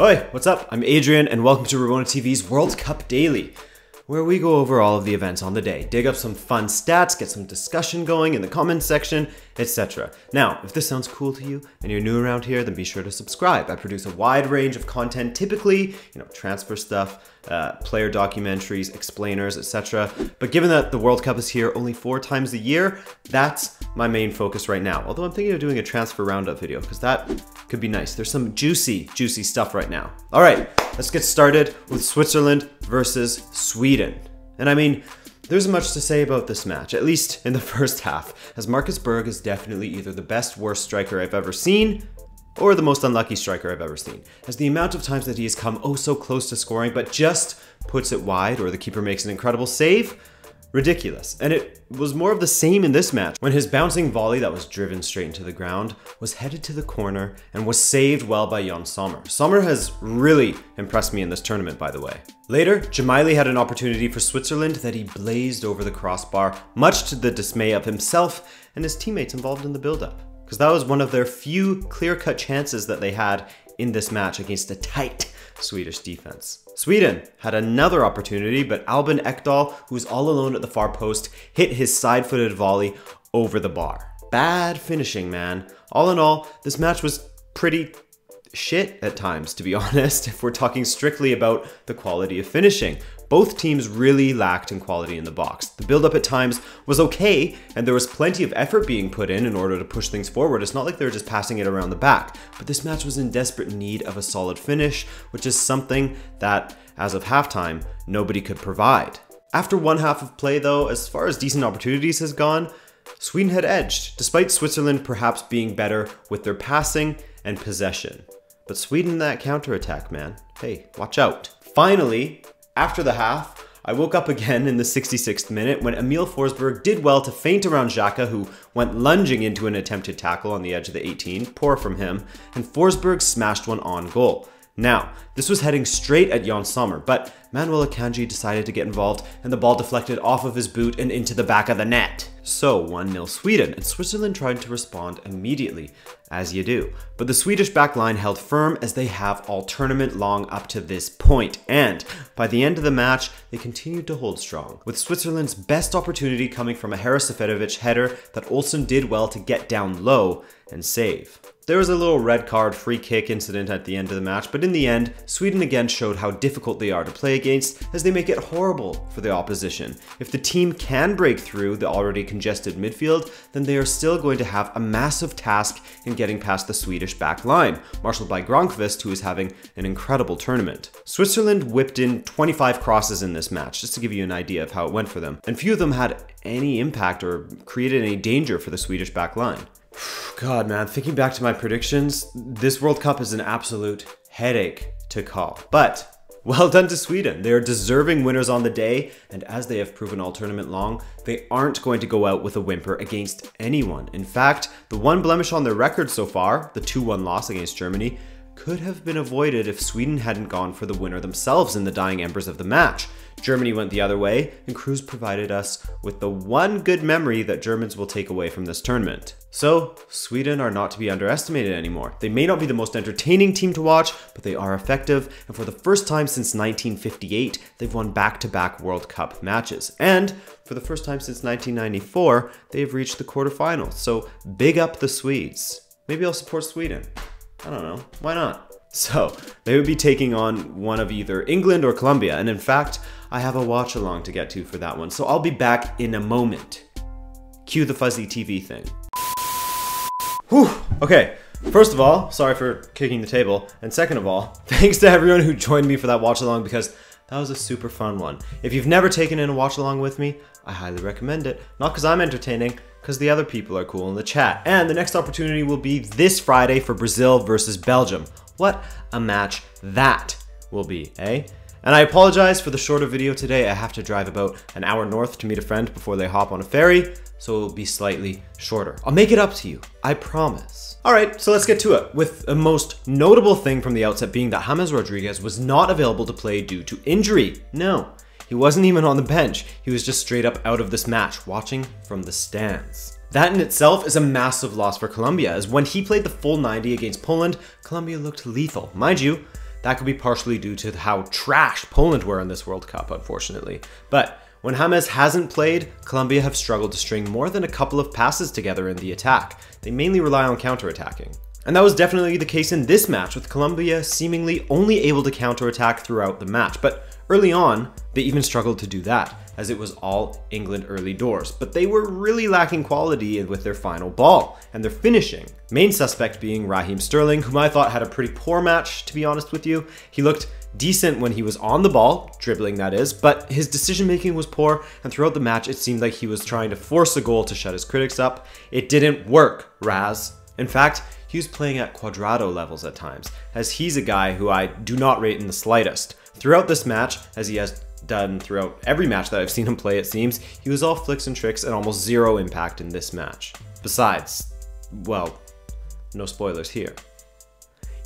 Oi, what's up? I'm Adrian and welcome to Rabona TV's World Cup Daily, where we go over all of the events on the day, dig up some fun stats, get some discussion going in the comments section, etc. Now, if this sounds cool to you and you're new around here, then be sure to subscribe. I produce a wide range of content, typically, transfer stuff, player documentaries, explainers, etc. But given that the World Cup is here only 4 times a year, that's my main focus right now. Although I'm thinking of doing a transfer roundup video because that could be nice. There's some juicy stuff right now. All right, let's get started with Switzerland versus Sweden. And I mean, there's much to say about this match, at least in the first half, as Marcus Berg is definitely either the best worst striker I've ever seen or the most unlucky striker I've ever seen, as the amount of times that he has come oh so close to scoring but just puts it wide or the keeper makes an incredible save, ridiculous. And it was more of the same in this match when his bouncing volley that was driven straight into the ground was headed to the corner and was saved well by Jan Sommer. Sommer has really impressed me in this tournament, by the way. Later, Jemaili had an opportunity for Switzerland that he blazed over the crossbar, much to the dismay of himself and his teammates involved in the build-up, because that was one of their few clear-cut chances that they had in this match against a tight Swedish defense. Sweden had another opportunity, but Albin Ekdal, who was all alone at the far post, hit his side-footed volley over the bar. Bad finishing, man. All in all, this match was pretty shit at times, to be honest, if we're talking strictly about the quality of finishing. Both teams really lacked in quality in the box. The build-up at times was okay, and there was plenty of effort being put in order to push things forward. It's not like they were just passing it around the back, but this match was in desperate need of a solid finish, which is something that, as of halftime, nobody could provide. After one half of play though, as far as decent opportunities has gone, Sweden had edged, despite Switzerland perhaps being better with their passing and possession. But Sweden in that counterattack, man, hey, watch out. Finally, after the half, I woke up again in the 66th minute when Emil Forsberg did well to feint around Xhaka, who went lunging into an attempted tackle on the edge of the 18, poor from him, and Forsberg smashed one on goal. Now, this was heading straight at Jan Sommer, but Manuel Akanji decided to get involved and the ball deflected off of his boot and into the back of the net. So 1-0 Sweden, and Switzerland tried to respond immediately, as you do. But the Swedish back line held firm as they have all tournament long up to this point, and by the end of the match, they continued to hold strong, with Switzerland's best opportunity coming from a Haraseferovic header that Olsen did well to get down low and save. There was a little red card free kick incident at the end of the match, but in the end, Sweden again showed how difficult they are to play against as they make it horrible for the opposition. If the team can break through the already congested midfield, then they are still going to have a massive task in getting past the Swedish back line, marshaled by Granqvist, who is having an incredible tournament. Switzerland whipped in 25 crosses in this match, just to give you an idea of how it went for them, and few of them had any impact or created any danger for the Swedish back line. God, man, thinking back to my predictions, this World Cup is an absolute headache to call. But well done to Sweden. They are deserving winners on the day, and as they have proven all tournament long, they aren't going to go out with a whimper against anyone. In fact, the one blemish on their record so far, the 2-1 loss against Germany, could have been avoided if Sweden hadn't gone for the winner themselves in the dying embers of the match. Germany went the other way, and Cruz provided us with the one good memory that Germans will take away from this tournament. So, Sweden are not to be underestimated anymore. They may not be the most entertaining team to watch, but they are effective, and for the first time since 1958, they've won back-to-back World Cup matches. And for the first time since 1994, they've reached the quarterfinals. So, big up the Swedes. Maybe I'll support Sweden. I don't know, why not? So, they would be taking on one of either England or Colombia, and in fact, I have a watch along to get to for that one, so I'll be back in a moment. Cue the fuzzy TV thing. Whew, okay, first of all, sorry for kicking the table, and second of all, thanks to everyone who joined me for that watch along because that was a super fun one. If you've never taken in a watch along with me, I highly recommend it, not because I'm entertaining, because the other people are cool in the chat. And the next opportunity will be this Friday for Brazil versus Belgium. What a match that will be, eh? And I apologize for the shorter video today. I have to drive about an hour north to meet a friend before they hop on a ferry, so it'll be slightly shorter. I'll make it up to you, I promise. All right, so let's get to it, with the most notable thing from the outset being that James Rodriguez was not available to play due to injury. No, he wasn't even on the bench. He was just straight up out of this match, watching from the stands. That in itself is a massive loss for Colombia, as when he played the full 90 against Poland, Colombia looked lethal. Mind you, that could be partially due to how trash Poland were in this World Cup, unfortunately. But when James hasn't played, Colombia have struggled to string more than a couple of passes together in the attack. They mainly rely on counterattacking. And that was definitely the case in this match, with Colombia seemingly only able to counterattack throughout the match. But early on, they even struggled to do that, as it was all England early doors. But they were really lacking quality with their final ball and their finishing. Main suspect being Raheem Sterling, whom I thought had a pretty poor match, to be honest with you. He looked decent when he was on the ball, dribbling that is, but his decision making was poor, and throughout the match it seemed like he was trying to force a goal to shut his critics up. It didn't work, Raz. In fact, he was playing at Cuadrado levels at times, as he's a guy who I do not rate in the slightest. Throughout this match, as he has done throughout every match that I've seen him play, it seems, he was all flicks and tricks and almost zero impact in this match. Besides, well, no spoilers here,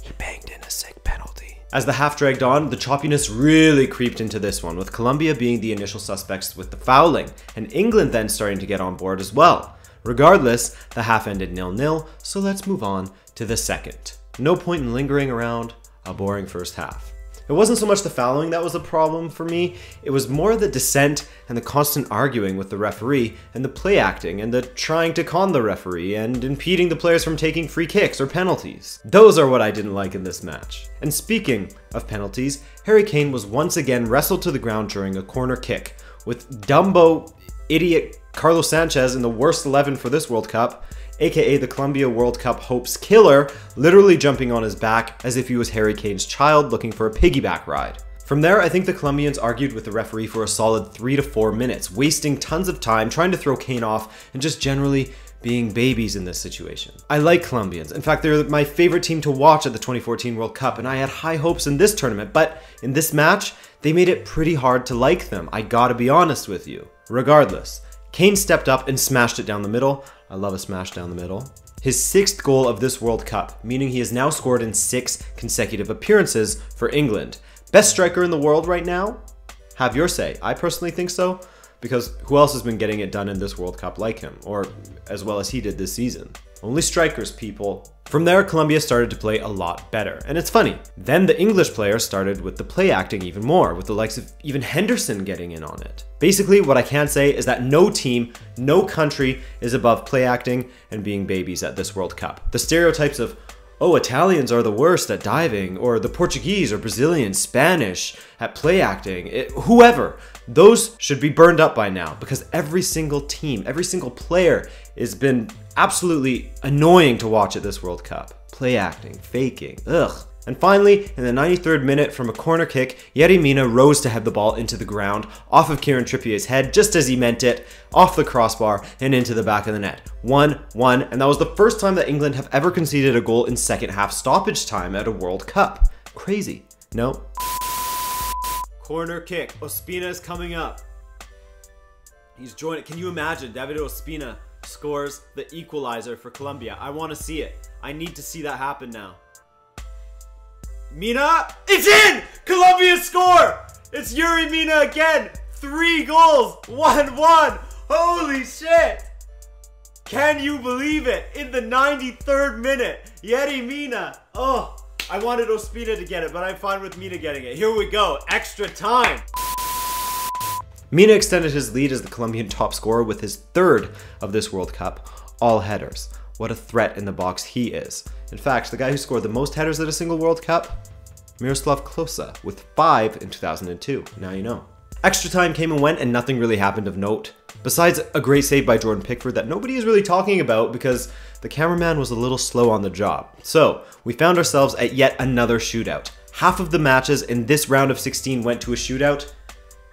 he banged in a sick penalty. As the half dragged on, the choppiness really creeped into this one, with Colombia being the initial suspects with the fouling, and England then starting to get on board as well. Regardless, the half ended 0-0, so let's move on to the second. No point in lingering around a boring first half. It wasn't so much the fouling that was a problem for me, it was more the dissent and the constant arguing with the referee and the play acting and the trying to con the referee and impeding the players from taking free kicks or penalties. Those are what I didn't like in this match. And speaking of penalties, Harry Kane was once again wrestled to the ground during a corner kick, with Dumbo idiot Carlos Sanchez in the worst 11 for this World Cup, aka the Colombia World Cup hopes killer, literally jumping on his back as if he was Harry Kane's child looking for a piggyback ride. From there, I think the Colombians argued with the referee for a solid 3 to 4 minutes, wasting tons of time trying to throw Kane off and just generally being babies in this situation. I like Colombians. In fact, they're my favorite team to watch at the 2014 World Cup, and I had high hopes in this tournament, but in this match, they made it pretty hard to like them. I gotta be honest with you. Regardless, Kane stepped up and smashed it down the middle. I love a smash down the middle. His 6th goal of this World Cup, meaning he has now scored in 6 consecutive appearances for England. Best striker in the world right now? Have your say. I personally think so, because who else has been getting it done in this World Cup like him, or as well as he did this season? Only strikers, people. From there, Colombia started to play a lot better, and it's funny. Then the English players started with the play acting even more, with the likes of even Henderson getting in on it. Basically, what I can say is that no team, no country is above play acting and being babies at this World Cup. The stereotypes of, oh, Italians are the worst at diving, or the Portuguese or Brazilian, Spanish at play acting, whoever, those should be burned up by now, because every single team, every single player has been absolutely annoying to watch at this World Cup. Play acting, faking, ugh. And finally, in the 93rd minute from a corner kick, Yerry Mina rose to head the ball into the ground, off of Kieran Trippier's head, just as he meant it, off the crossbar and into the back of the net. 1-1, and that was the first time that England have ever conceded a goal in second half stoppage time at a World Cup. Crazy, no? Corner kick, Ospina is coming up. He's joining, can you imagine, David Ospina scores the equalizer for Colombia. I want to see it. I need to see that happen now. Mina, it's in! Colombia score! It's Yerry Mina again! 3 goals, 1-1. Holy shit! Can you believe it? In the 93rd minute, Yerry Mina. Oh, I wanted Ospina to get it, but I'm fine with Mina getting it. Here we go, extra time. Mina extended his lead as the Colombian top scorer with his 3rd of this World Cup, all headers. What a threat in the box he is. In fact, the guy who scored the most headers at a single World Cup? Miroslav Klose, with 5 in 2002. Now you know. Extra time came and went and nothing really happened of note. Besides a great save by Jordan Pickford that nobody is really talking about because the cameraman was a little slow on the job. So, we found ourselves at yet another shootout. Half of the matches in this round of 16 went to a shootout.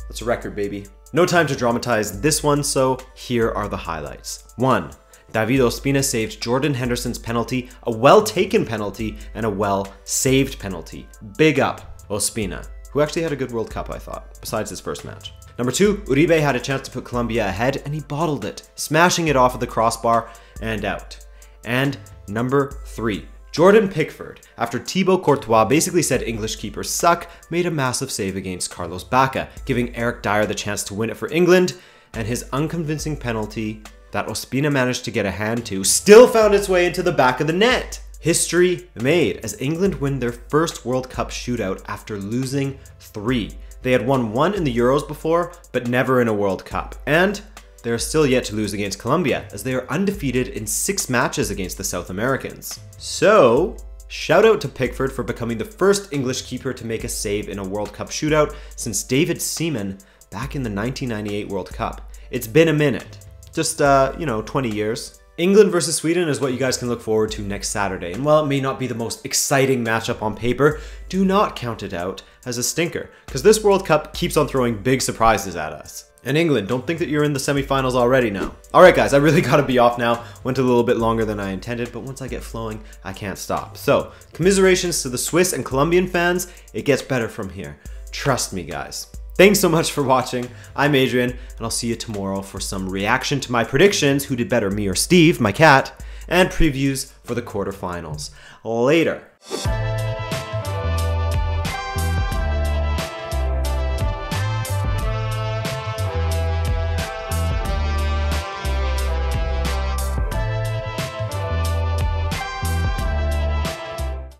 That's a record, baby. No time to dramatize this one, so here are the highlights. 1. David Ospina saved Jordan Henderson's penalty, a well-taken penalty, and a well-saved penalty. Big up, Ospina, who actually had a good World Cup, I thought, besides his first match. Number 2, Uribe had a chance to put Colombia ahead, and he bottled it, smashing it off of the crossbar and out. And number 3, Jordan Pickford, after Thibaut Courtois basically said English keepers suck, made a massive save against Carlos Bacca, giving Eric Dyer the chance to win it for England, and his unconvincing penalty that Ospina managed to get a hand to still found its way into the back of the net. History made as England win their first World Cup shootout after losing 3. They had won 1 in the Euros before, but never in a World Cup. And they are still yet to lose against Colombia, as they are undefeated in 6 matches against the South Americans. So, shout out to Pickford for becoming the first English keeper to make a save in a World Cup shootout since David Seaman back in the 1998 World Cup. It's been a minute. Just, 20 years. England versus Sweden is what you guys can look forward to next Saturday, and while it may not be the most exciting matchup on paper, do not count it out as a stinker, because this World Cup keeps on throwing big surprises at us. And England, don't think that you're in the semifinals already now. Alright guys, I really gotta be off now. Went a little bit longer than I intended, but once I get flowing, I can't stop. So, commiserations to the Swiss and Colombian fans, it gets better from here. Trust me guys. Thanks so much for watching. I'm Adrian, and I'll see you tomorrow for some reaction to my predictions, who did better, me or Steve, my cat, and previews for the quarterfinals. Later.